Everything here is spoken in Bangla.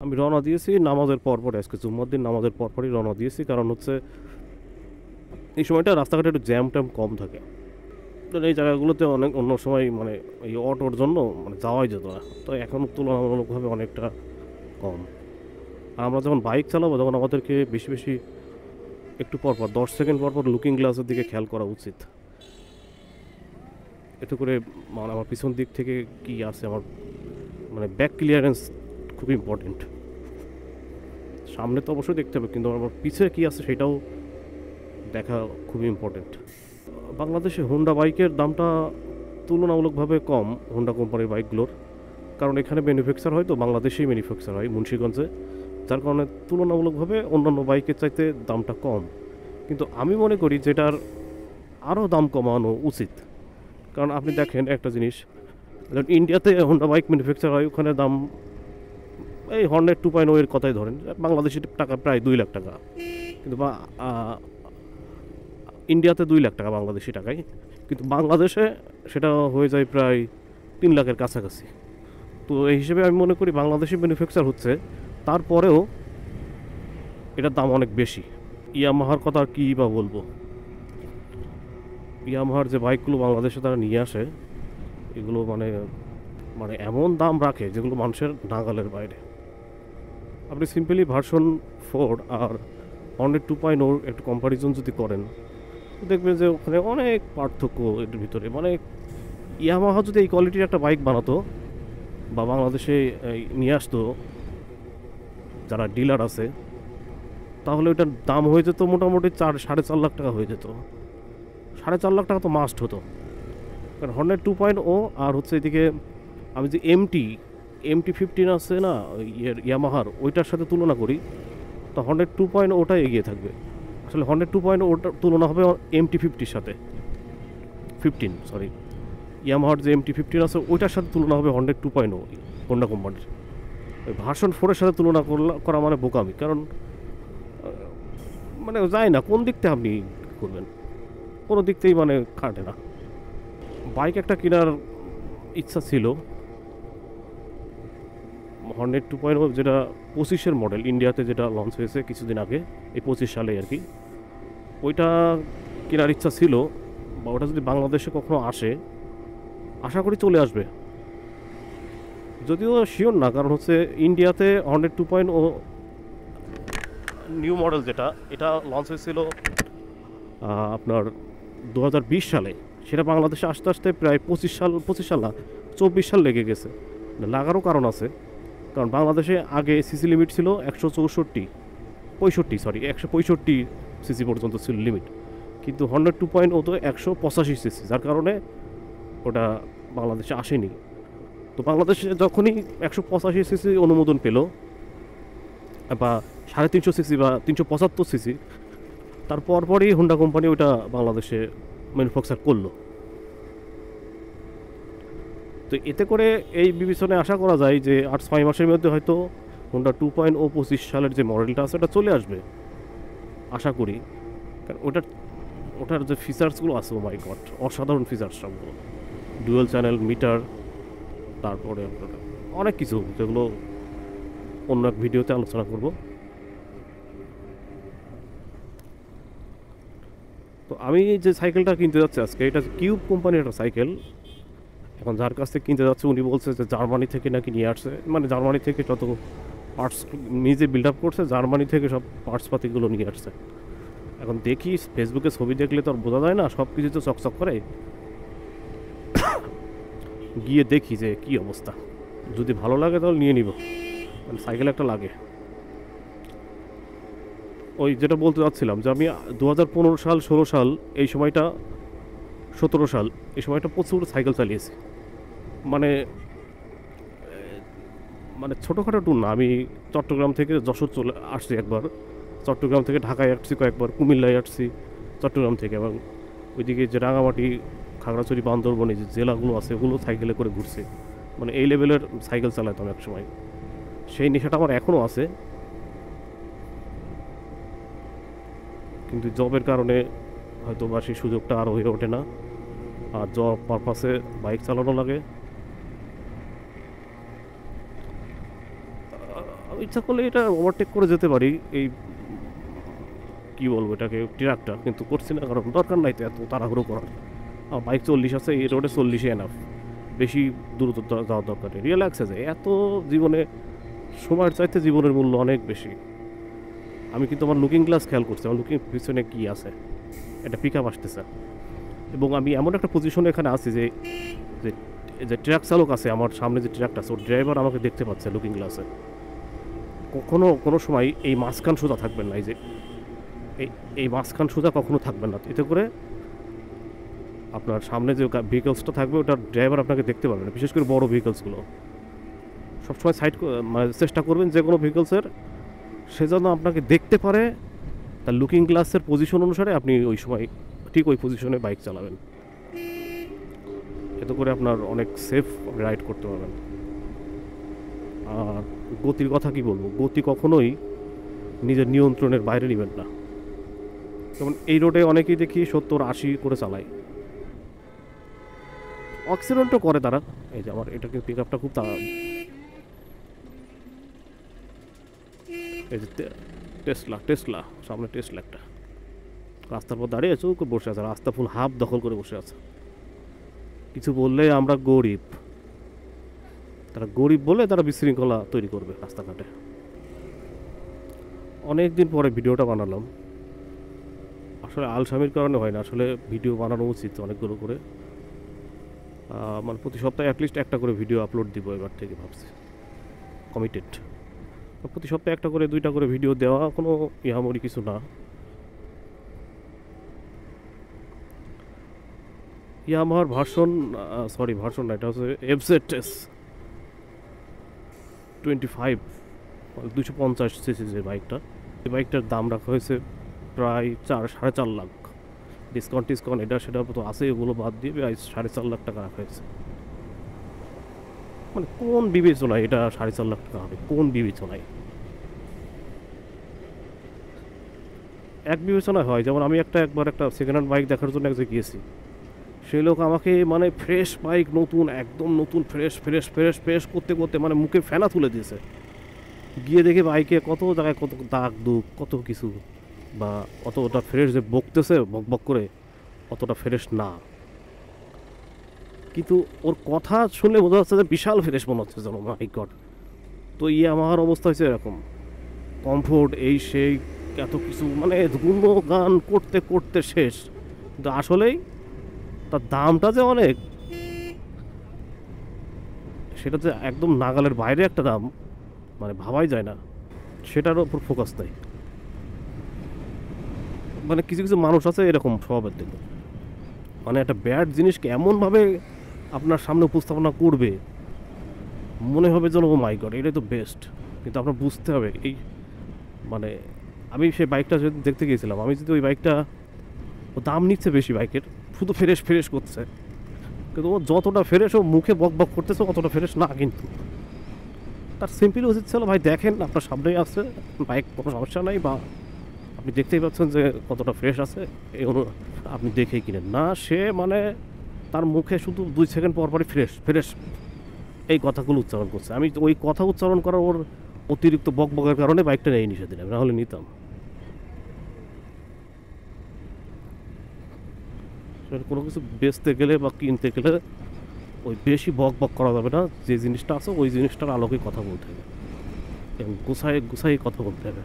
আমি রওনা দিয়েছি নামাজের পরপরই, আজকে জুম্মার দিন নামাজের পরপরই রওনা দিয়েছি। কারণ হচ্ছে এই সময়টা রাস্তাঘাটে একটু জ্যাম ট্যাম কম থাকে। তো এই জায়গাগুলোতে অনেক অন্য সময় মানে এই অটোর জন্য মানে যাওয়াই যেত না, তো এখন তুলনামূলকভাবে অনেকটা কম। আর আমরা যখন বাইক চালাবো তখন আমাদেরকে বেশি বেশি একটু পরপর 10 সেকেন্ড পরপর লুকিং গ্লাসের দিকে খেয়াল করা উচিত। এতে করে মানে আমার পিছন দিক থেকে কি আছে, আমার মানে ব্যাক ক্লিয়ারেন্স খুব ইম্পর্টেন্ট। সামনে তো অবশ্যই দেখতে হবে, কিন্তু আমার পিছে কি আছে সেটাও দেখা খুবই ইম্পর্টেন্ট। বাংলাদেশে হোন্ডা বাইকের দামটা তুলনামূলকভাবে কম, হোন্ডা কোম্পানির বাইকগুলোর। কারণ এখানে ম্যানুফ্যাকচার হয়, তো বাংলাদেশেই ম্যানুফ্যাকচার হয় মুন্সিগঞ্জে, যার কারণে তুলনামূলকভাবে অন্যান্য বাইকের চাইতে দামটা কম। কিন্তু আমি মনে করি যেটার আরও দাম কমানো উচিত। কারণ আপনি দেখেন একটা জিনিস, যেমন ইন্ডিয়াতে হোন্ডা বাইক ম্যানুফ্যাকচার হয়, ওখানে দাম এই হর্নেট 2.0 এর কথাই ধরেন, বাংলাদেশি টাকা প্রায় 2 লাখ টাকা। কিন্তু ইন্ডিয়াতে 2 লাখ টাকা বাংলাদেশি টাকায়, কিন্তু বাংলাদেশে সেটা হয়ে যায় প্রায় 3 লাখের কাছাকাছি। তো এই হিসেবে আমি মনে করি বাংলাদেশি ম্যানুফ্যাকচার হচ্ছে, তারপরেও এটার দাম অনেক বেশি। ইয়ামাহার কথা আর কী বা বলবো, ইয়ামাহার যে বাইকগুলো বাংলাদেশে তারা নিয়ে আসে, এগুলো মানে মানে এমন দাম রাখে যেগুলো মানুষের নাগালের বাইরে। আপনি সিম্পলি ভার্সন 4 আর হর্নেট 2.0 একটু কম্পারিজন যদি করেন, দেখবেন যে ওখানে অনেক পার্থক্য এর ভিতরে। মানে ইয়ামাহা যদি এই কোয়ালিটির একটা বাইক বানাতো বা বাংলাদেশে নিয়ে আসতো যারা ডিলার আছে, তাহলে ওইটার দাম হয়ে যেত মোটামুটি 4-4.5 লাখ টাকা হয়ে যেত। 4.5 লাখ টাকা তো মাস্ট হতো। কারণ হর্নেট 2.0 আর হচ্ছে এদিকে আমি যে MT-15 আছে না ইয়ামাহার, ওইটার সাথে তুলনা করি, তো হর্নেট 2.0 ওটা এগিয়ে থাকবে। আসলে হর্নেট 2.0 ওটার তুলনা হবে MT-50-র সাথে, 15 সরি, ইয়ামাহার যে MT-15 আছে ওইটার সাথে তুলনা হবে হর্নেট 2.0 হোন্ডা কোম্পানির। ওই ভার্সন 4-এর সাথে তুলনা করা মানে বোকামি। কারণ মানে যায় না, কোন দিকতে আপনি করবেন, কোনো দিকতেই মানে খাটে না। বাইক একটা কেনার ইচ্ছা ছিল, হর্নেট 2.0 যেটা 25-এর মডেল, ইন্ডিয়াতে যেটা লঞ্চ হয়েছে কিছুদিন আগে, এই 25 সালে আর কি, ওইটা কেনার ইচ্ছা ছিল। বা ওটা যদি বাংলাদেশে কখনো আসে, আশা করি চলে আসবে, যদিও শিওর না। কারণ হচ্ছে ইন্ডিয়াতে হর্নেট 2.0 নিউ মডেল যেটা, এটা লঞ্চ হয়েছিল আপনার 2020 সালে। সেটা বাংলাদেশে আসতে আসতে প্রায় 25 সাল না 24 সাল লেগে গেছে। লাগারও কারণ আছে, কারণ বাংলাদেশে আগে সিসি লিমিট ছিল 165 সিসি পর্যন্ত ছিল লিমিট, কিন্তু হর্নেট 2.0 তো 185 সিসি, যার কারণে ওটা বাংলাদেশে আসেনি। তো বাংলাদেশে যখনই 185 সিসি অনুমোদন পেল, বা 350 সিসি বা 375 সিসি, তারপর পরই হোন্ডা কোম্পানি ওটা বাংলাদেশে ম্যানুফ্যাকচার করলো। তো এতে করে এই বিবেচনায় আশা করা যায় যে 8-6 মাসের মধ্যে হয়তো হোন্ডা 2.0 25 সালের যে মডেলটা আছে এটা চলে আসবে, আশা করি। কারণ ওটার যে ফিচার্সগুলো আছে, ও মাই গড, অসাধারণ ফিচার্স সবগুলো। ডুয়েল চ্যানেল মিটার, তারপরে আপনার অনেক কিছু, যেগুলো অন্য এক ভিডিওতে আলোচনা করব। তো আমি যে সাইকেলটা কিনতে যাচ্ছি আজকে, এটা কিউব কোম্পানির একটা সাইকেল। এখন যার কাছ থেকে কিনতে যাচ্ছে উনি বলছে যে জার্মানি থেকে নাকি নিয়ে আসছে, মানে জার্মানি থেকে যত পার্টস নিজে বিল্ড আপ করছে, জার্মানি থেকে সব পার্টসপাতিগুলো নিয়ে আসছে। এখন দেখি, ফেসবুকে ছবি দেখলে তো আর বোঝা যায় না, সব কিছু তো চকচক করে। গিয়ে দেখি যে কি অবস্থা, যদি ভালো লাগে তাহলে নিয়ে নিব, মানে সাইকেল একটা লাগে। ওই যেটা বলতে চাচ্ছিলাম যে আমি 2015 সাল 16 সাল এই সময়টা, 17 সাল এই সময়টা প্রচুর সাইকেল চালিয়েছি। মানে মানে ছোটোখাটো ট্যুর না, আমি চট্টগ্রাম থেকে যশোর চলে আসছি একবার, চট্টগ্রাম থেকে ঢাকায় আসছি কয়েকবার, কুমিল্লায় আসছি চট্টগ্রাম থেকে, এবং ওইদিকে যে রাঙামাটি, খাগড়াছড়ি, বান্দরবনে যে জেলাগুলো আছে ওগুলো সাইকেলে করে ঘুরছে। মানে এই লেভেলের সাইকেল চালাতাম এক সময়, সেই নেশাটা আমার এখনও আছে। কিন্তু জবের কারণে হয়তো বা সেই সুযোগটা আর হয়ে ওঠে না, আর জব পারপাসে বাইক চালানো লাগে। আমি ইচ্ছা করলে এটা ওভারটেক করে যেতে পারি, এই কি বলবো এটাকে, ট্রাকটা, কিন্তু করছি না কারণ দরকার নাই তো এত তাড়াহুড়ো করার। আমার বাইক 40 আছে, এই রোডে 40-ই এনাফ, বেশি দ্রুত যাওয়ার দরকার নেই, রিল্যাক্সে যায়। এত জীবনে সময়ের চাইতে জীবনের মূল্য অনেক বেশি। আমি কিন্তু আমার লুকিং গ্লাস খেয়াল করছি, আমার লুকিং পিছনে কী আছে, এটা পিক আপ আসতেছে, এবং আমি এমন একটা পজিশনে এখানে আছি যে যে যে ট্রাক চালক আছে আমার সামনে, যে ট্রাকটা আছে ওর ড্রাইভার আমাকে দেখতে পাচ্ছে লুকিং গ্লাসে। কখনো কোনো সময় এই মাঝখান সোজা থাকবেন না, এই যে এই মাঝখান সোজা কখনো থাকবেন না, এতে করে আপনার সামনে যে ভেহিকলসটা থাকবে ওটার ড্রাইভার আপনাকে দেখতে পারবে না, বিশেষ করে বড় ভেহিকলসগুলো। সবসময় সাইড মানে চেষ্টা করবেন যে কোনো ভেহিকলসের সে যেন আপনাকে দেখতে পারে, তার লুকিং গ্লাসের পজিশন অনুসারে আপনি ওই সময় ঠিক ওই পজিশনে বাইক চালাবেন, এতে করে আপনার অনেক সেফ রাইড করতে পারবেন। আর গতির কথা কি বলবো, গতি কখনোই নিজের নিয়ন্ত্রণের বাইরে নেবেন না। যেমন এই রোডে অনেকেই দেখি 70-80 করে চালায়, অ্যাক্সিডেন্টও করে তারা। এই যে আমার এটাকে পিক আপটা খুব এই যে টেসলা সামনে টেসলা একটা রাস্তার পর দাঁড়িয়ে আছে, ওকে বসে আছে, রাস্তা ফুল হাফ দখল করে বসে আছে। কিছু বললে আমরা গরিব, তারা গরিব বলে তারা বিশৃঙ্খলা তৈরি করবে রাস্তাঘাটে। অনেক দিন পরে ভিডিওটা বানালাম, আসলে আলসামির কারণে হয় না, আসলে ভিডিও বানানো উচিত অনেকগুলো করে, মানে প্রতি সপ্তাহে অ্যাটলিস্ট একটা করে ভিডিও আপলোড দিব এবার থেকে ভাবছি, কমিটেড। প্রতি সপ্তাহে একটা করে 2টা করে ভিডিও দেওয়া কোনো ইহামরি কিছু না। ইয়ামাহার ভার্সন না, এটা হচ্ছে FZS 25 250 সিসি যে বাইকটা, এই বাইকটার দাম রাখা হয়েছে প্রায় 4.5 লাখ। ডিসকাউন্ট এটা সেটা তো আছে, এগুলো বাদ দিয়ে 4.5 লাখ টাকা রাখা হয়েছে। মানে কোন বিবেচনায় এটা 4.5 লাখ টাকা হবে, কোন বিবেচনায়? এক বিবেচনায় হয়, যেমন আমি একবার একটা সেকেন্ড হ্যান্ড বাইক দেখার জন্য এক জায়গায় গিয়েছি, সেই লোক আমাকে মানে ফ্রেশ বাইক, নতুন একদম নতুন, ফ্রেশ ফ্রেশ ফ্রেশ ফ্রেশ করতে করতে মানে মুখে ফেনা তুলে দিয়েছে। গিয়ে দেখে বাইকে কত জায়গায় কত দাগ দুগ কত কিছু, বা অতটা ফ্রেশ যে বকতেছে বক বক করে, অতটা ফ্রেশ না, কিন্তু ওর কথা শুনলে বোঝা যাচ্ছে যে বিশাল ফ্রেশ মনে হচ্ছে যেন, মাই গড। তো আমার অবস্থা হয়েছে এরকম, কমফোর্ট এই সেই এত কিছু, মানে গুণগান করতে করতে শেষ, কিন্তু আসলেই তার দামটা যে অনেক, সেটা যে একদম নাগালের বাইরে একটা দাম, মানে ভাবাই যায় না, সেটার ওপর ফোকাস দেয়। মানে কিছু কিছু মানুষ আছে এরকম স্বভাবের দিকে, মানে একটা ব্যাড জিনিসকে এমনভাবে আপনার সামনে উপস্থাপনা করবে, মনে হবে যেন ও মাই গড এটাই তো বেস্ট, কিন্তু আপনার বুঝতে হবে এই, মানে আমি সেই বাইকটা যদি দেখতে গিয়েছিলাম, আমি যদি ওই বাইকটা, ও দাম নিচ্ছে বেশি বাইকের, শুধু ফ্রেশ ফ্রেশ করছে, কিন্তু ও যতটা ফ্রেশ ও মুখে বক বক করতেছে অতটা ফ্রেশ না, কিন্তু তার সিম্পলি উচিত ছিল ভাই দেখেন আপনার সামনেই আছে বাইক, কোনো সমস্যা নাই, বা আপনি দেখতেই পাচ্ছেন যে কতটা ফ্রেশ আছে, এই আপনি দেখেই কিনেন না। সে মানে তার মুখে শুধু 2 সেকেন্ড পর পরই ফ্রেশ ফ্রেশ এই কথাগুলো উচ্চারণ করছে। আমি ওই কথা উচ্চারণ করার ওর অতিরিক্ত বক বকের কারণে বাইকটা নিয়ে নিষেধ দিলাম, নাহলে নিতাম। কোনো কিছু বেচতে গেলে বা কিনতে গেলে ওই বেশি বক বক করা যাবে না, যে জিনিসটা আছে ওই জিনিসটার আলোকে কথা বলতে হবে এবং গুছাই কথা বলতে হবে।